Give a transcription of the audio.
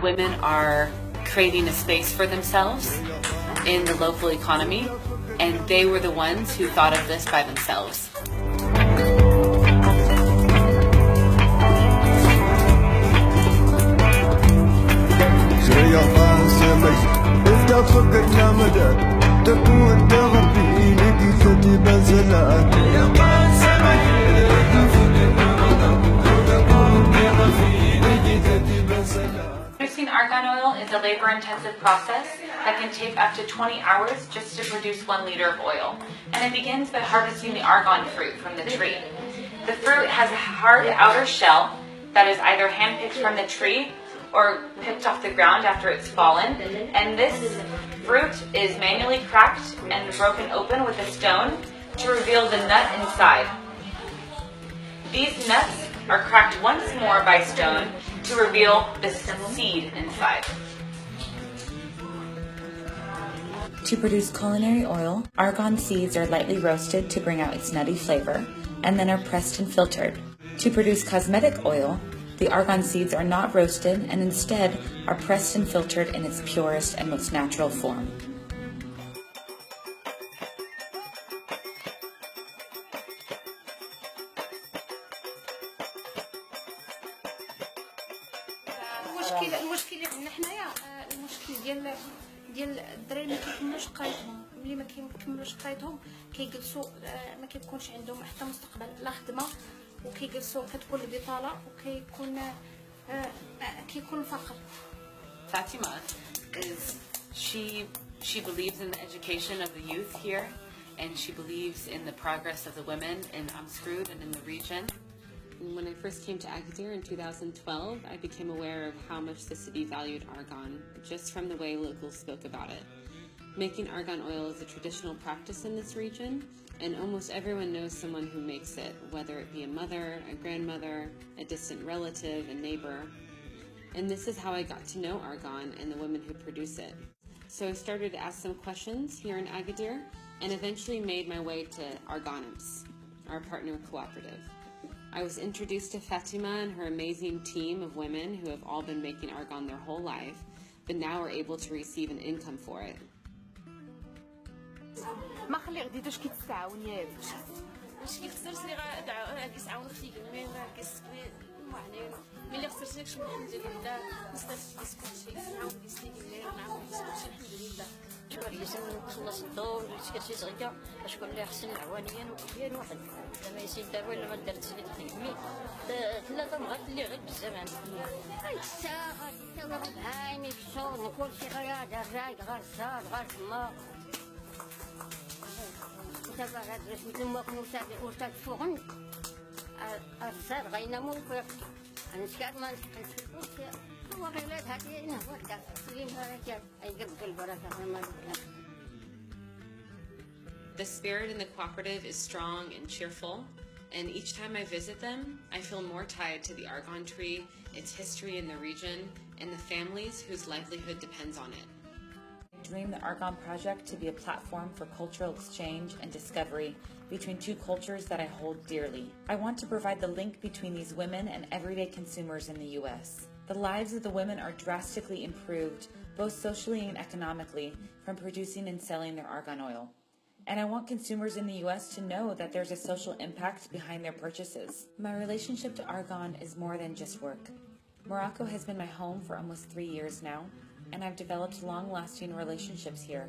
women are creating a space for themselves in the local economy, and they were the ones who thought of this by themselves. Producing argan oil is a labor-intensive process that can take up to 20 hours just to produce 1 liter of oil. And it begins by harvesting the argan fruit from the tree. The fruit has a hard outer shell that is either handpicked from the tree or picked off the ground after it's fallen. And this fruit is manually cracked and broken open with a stone to reveal the nut inside. These nuts are cracked once more by stone to reveal the seed inside. To produce culinary oil, argan seeds are lightly roasted to bring out its nutty flavor, and then are pressed and filtered. To produce cosmetic oil, the argan seeds are not roasted and instead are pressed and filtered in its purest and most natural form. المشكل اللي عندنا حنايا المشكل ديال الدراري ما كيكملوش قرايتهم. ملي ما كيكملوش قرايتهم كيجلسوا ما كيكونش عندهم حتى مستقبل لا خدمه، وكيجلسوا كتكون البطاله وكيكون الفقر. Fatima she believes in the education of the youth here, and she believes in the progress of the women in Amskrud and in the region. When I first came to Agadir in 2012, I became aware of how much the city valued argan, just from the way locals spoke about it. Making argan oil is a traditional practice in this region, and almost everyone knows someone who makes it, whether it be a mother, a grandmother, a distant relative, a neighbor. And this is how I got to know argan and the women who produce it. So I started to ask some questions here in Agadir, and eventually made my way to Arganims, our partner cooperative. I was introduced to Fatima and her amazing team of women who have all been making argan their whole life, but now are able to receive an income for it. ما خلي غدي دوش كيتساعون ياك باش كيخسرتني كيسعاون اختي كمين كيسكني يعني ملي خسرتني كنت الحمد لله نستافد كلشي كنعاون كيسني كمين ونعاون كلشي الحمد لله شوف يسمى خلص الدور وسكتي صغيره باش كون لي حسن عوانيا وكاين واحد زعما يسيد دابا الا ما درت سيدي تخدمي ثلاثه مغات اللي غير بالزمان الساعه غادي هايمي في الشغل كلشي غير الرايق غير الزاد غير تما دابا غاد مثل ما كنت وصلت فوقن الزاد غينامو فيق انا شكات ما نسكتش وغيرات هذه هنا وحده سليم بركه يقبل البركه ما. The spirit in the cooperative is strong and cheerful, and each time I visit them, I feel more tied to the argan tree, its history in the region, and the families whose livelihood depends on it. I dream the Argan project to be a platform for cultural exchange and discovery between two cultures that I hold dearly. I want to provide the link between these women and everyday consumers in the U.S. The lives of the women are drastically improved, both socially and economically, from producing and selling their argan oil. And I want consumers in the U.S. to know that there's a social impact behind their purchases. My relationship to argan is more than just work. Morocco has been my home for almost 3 years now, and I've developed long-lasting relationships here.